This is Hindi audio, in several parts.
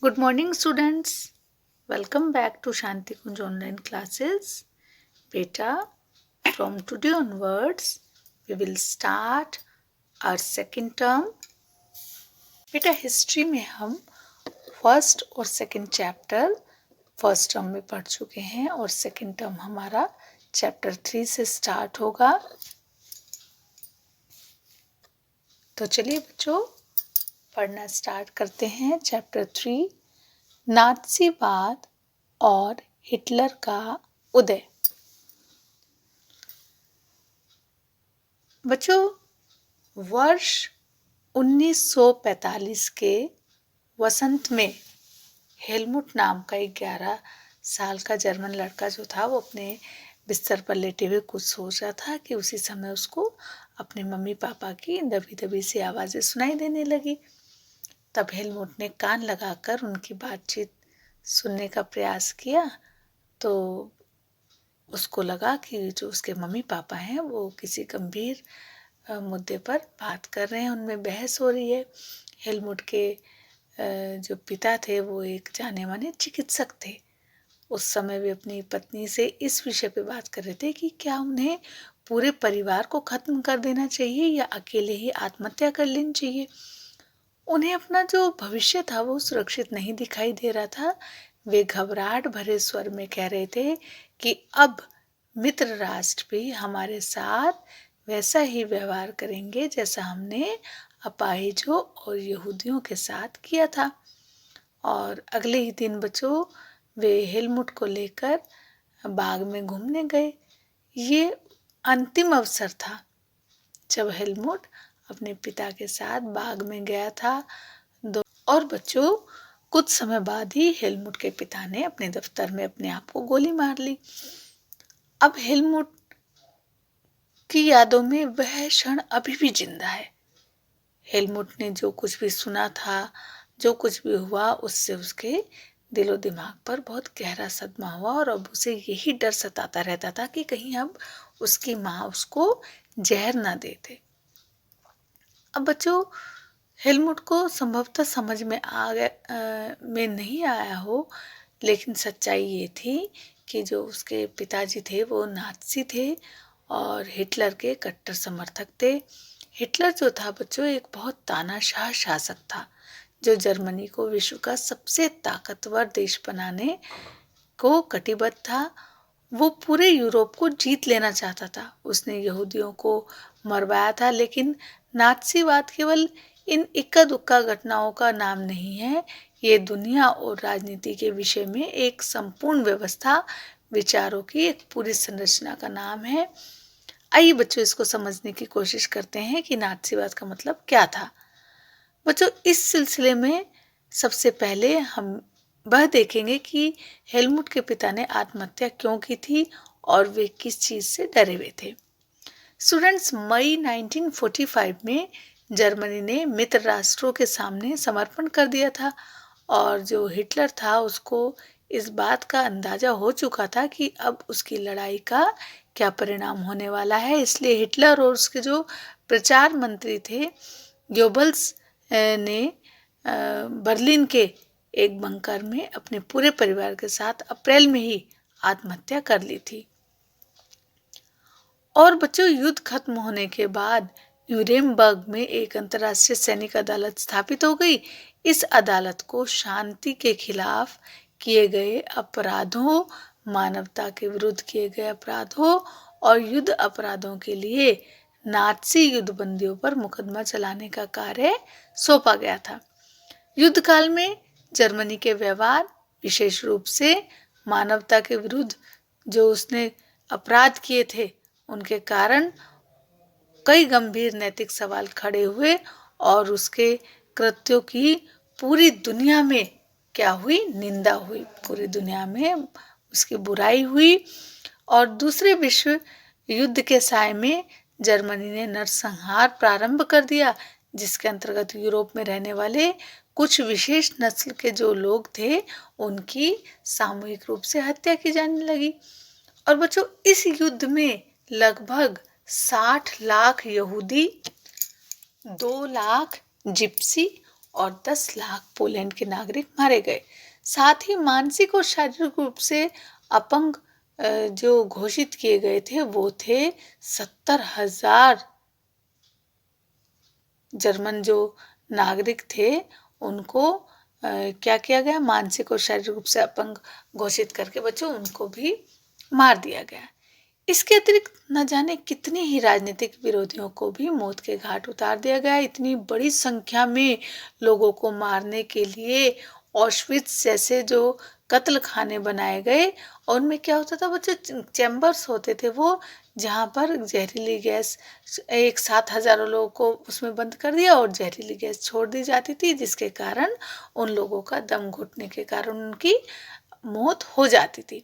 Good morning, students. Welcome back to Shanti Kunj online classes. Beta, from today onwards, we will start our second term. बेटा हिस्ट्री में हम फर्स्ट और सेकंड चैप्टर फर्स्ट टर्म में पढ़ चुके हैं और सेकंड टर्म हमारा चैप्टर 3 से स्टार्ट होगा। तो चलिए बच्चों पढ़ना स्टार्ट करते हैं। चैप्टर 3, नाज़ीवाद और हिटलर का उदय। बच्चों, वर्ष 1945 के वसंत में हेलमुट नाम का एक 11 साल का जर्मन लड़का जो था वो अपने बिस्तर पर लेटे हुए कुछ सोच रहा था कि उसी समय उसको अपने मम्मी पापा की दबी दबी सी आवाज़ें सुनाई देने लगी। तब हेलमुट ने कान लगाकर उनकी बातचीत सुनने का प्रयास किया तो उसको लगा कि जो उसके मम्मी पापा हैं वो किसी गंभीर मुद्दे पर बात कर रहे हैं, उनमें बहस हो रही है। हेलमुट के जो पिता थे वो एक जाने माने चिकित्सक थे। उस समय वे अपनी पत्नी से इस विषय पे बात कर रहे थे कि क्या उन्हें पूरे परिवार को खत्म कर देना चाहिए या अकेले ही आत्महत्या कर लेनी चाहिए। उन्हें अपना जो भविष्य था वो सुरक्षित नहीं दिखाई दे रहा था। वे घबराहट भरे स्वर में कह रहे थे कि अब मित्र राष्ट्र भी हमारे साथ वैसा ही व्यवहार करेंगे जैसा हमने अपाहिजों और यहूदियों के साथ किया था। और अगले ही दिन बच्चों वे हेलमुट को लेकर बाग में घूमने गए। ये अंतिम अवसर था जब हेलमुट अपने पिता के साथ बाग में गया था। और बच्चों कुछ समय बाद ही हेलमुट के पिता ने अपने दफ्तर में अपने आप को गोली मार ली। अब हेलमुट की यादों में वह क्षण अभी भी जिंदा है। हेलमुट ने जो कुछ भी सुना था, जो कुछ भी हुआ, उससे उसके दिलो दिमाग पर बहुत गहरा सदमा हुआ और अब उसे यही डर सताता रहता था कि कहीं अब उसकी माँ उसको जहर ना दे दे। अब बच्चों हेलमुट को संभवतः समझ में में नहीं आया हो, लेकिन सच्चाई ये थी कि जो उसके पिताजी थे वो नाज़ी थे और हिटलर के कट्टर समर्थक थे। हिटलर जो था बच्चों एक बहुत तानाशाह शासक था जो जर्मनी को विश्व का सबसे ताकतवर देश बनाने को कटिबद्ध था। वो पूरे यूरोप को जीत लेना चाहता था। उसने यहूदियों को मरवाया था, लेकिन नाज़ीवाद केवल इन इक्का दुक्का घटनाओं का नाम नहीं है। ये दुनिया और राजनीति के विषय में एक संपूर्ण व्यवस्था, विचारों की एक पूरी संरचना का नाम है। आइए बच्चों इसको समझने की कोशिश करते हैं कि नाज़ीवाद का मतलब क्या था। बच्चों इस सिलसिले में सबसे पहले हम वह देखेंगे कि हेलमुट के पिता ने आत्महत्या क्यों की थी और वे किस चीज से डरे हुए थे। स्टूडेंट्स, मई 1945 में जर्मनी ने मित्र राष्ट्रों के सामने समर्पण कर दिया था और जो हिटलर था उसको इस बात का अंदाजा हो चुका था कि अब उसकी लड़ाई का क्या परिणाम होने वाला है। इसलिए हिटलर और उसके जो प्रचार मंत्री थे गोबल्स ने बर्लिन के एक बंकर में अपने पूरे परिवार के साथ अप्रैल में ही आत्महत्या कर ली थी। और बच्चों युद्ध खत्म होने के बाद न्यूरेमबर्ग में एक अंतर्राष्ट्रीय सैनिक अदालत स्थापित हो गई। इस अदालत को शांति के खिलाफ किए गए अपराधों, मानवता के विरुद्ध किए गए अपराधों और युद्ध अपराधों के लिए नाज़ी युद्धबंदियों पर मुकदमा चलाने का कार्य सौंपा गया था। युद्ध काल में जर्मनी के व्यवहार, विशेष रूप से मानवता के विरुद्ध जो उसने अपराध किए थे, उनके कारण कई गंभीर नैतिक सवाल खड़े हुए और उसके कृत्यों की पूरी दुनिया में क्या हुई, निंदा हुई। पूरी दुनिया में उसकी बुराई हुई और दूसरे विश्व युद्ध के साय में जर्मनी ने नरसंहार प्रारंभ कर दिया, जिसके अंतर्गत यूरोप में रहने वाले कुछ विशेष नस्ल के जो लोग थे उनकी सामूहिक रूप से हत्या की जाने लगी। और बच्चों इस युद्ध में लगभग 60 लाख यहूदी, 2 लाख जिप्सी और 10 लाख पोलैंड के नागरिक मारे गए। साथ ही मानसिक और शारीरिक रूप से अपंग जो घोषित किए गए थे वो थे 70,000 जर्मन जो नागरिक थे उनको क्या किया गया, मानसिक और शारीरिक रूप से अपंग घोषित करके बच्चों उनको भी मार दिया गया। इसके अतिरिक्त न जाने कितने ही राजनीतिक विरोधियों को भी मौत के घाट उतार दिया गया। इतनी बड़ी संख्या में लोगों को मारने के लिए ऑश्विट्ज जैसे जो कत्ल खाने बनाए गए और उनमें क्या होता था बच्चे, चैम्बर्स होते थे वो, जहाँ पर जहरीली गैस एक साथ हजारों लोगों को उसमें बंद कर दिया और जहरीली गैस छोड़ दी जाती थी, जिसके कारण उन लोगों का दम घुटने के कारण उनकी मौत हो जाती थी।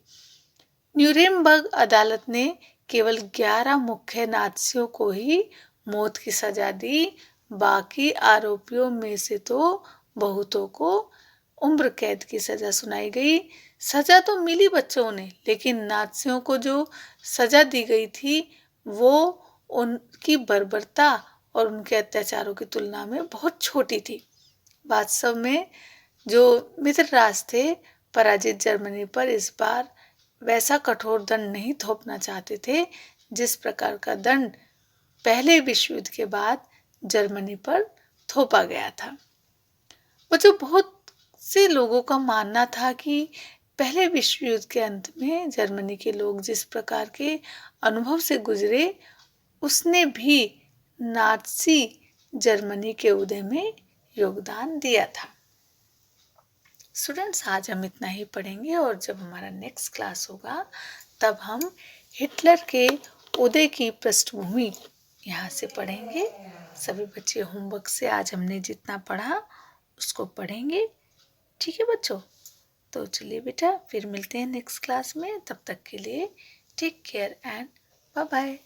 न्यूरेमबर्ग अदालत ने केवल 11 मुख्य नाज़ियों को ही मौत की सजा दी। बाकी आरोपियों में से तो बहुतों को उम्र कैद की सजा सुनाई गई। सजा तो मिली बच्चों ने, लेकिन नाज़ियों को जो सजा दी गई थी वो उनकी बर्बरता और उनके अत्याचारों की तुलना में बहुत छोटी थी। वास्तव में जो मित्र राष्ट्र थे पराजित जर्मनी पर इस बार वैसा कठोर दंड नहीं थोपना चाहते थे जिस प्रकार का दंड पहले विश्व युद्ध के बाद जर्मनी पर थोपा गया था। बच्चों, बहुत से लोगों का मानना था कि पहले विश्व युद्ध के अंत में जर्मनी के लोग जिस प्रकार के अनुभव से गुजरे उसने भी नाज़ी जर्मनी के उदय में योगदान दिया था। स्टूडेंट्स, आज हम इतना ही पढ़ेंगे और जब हमारा नेक्स्ट क्लास होगा तब हम हिटलर के उदय की पृष्ठभूमि यहाँ से पढ़ेंगे। सभी बच्चे होमवर्क से आज हमने जितना पढ़ा उसको पढ़ेंगे, ठीक है बच्चों? तो चलिए बेटा, फिर मिलते हैं नेक्स्ट क्लास में। तब तक के लिए take care and bye bye.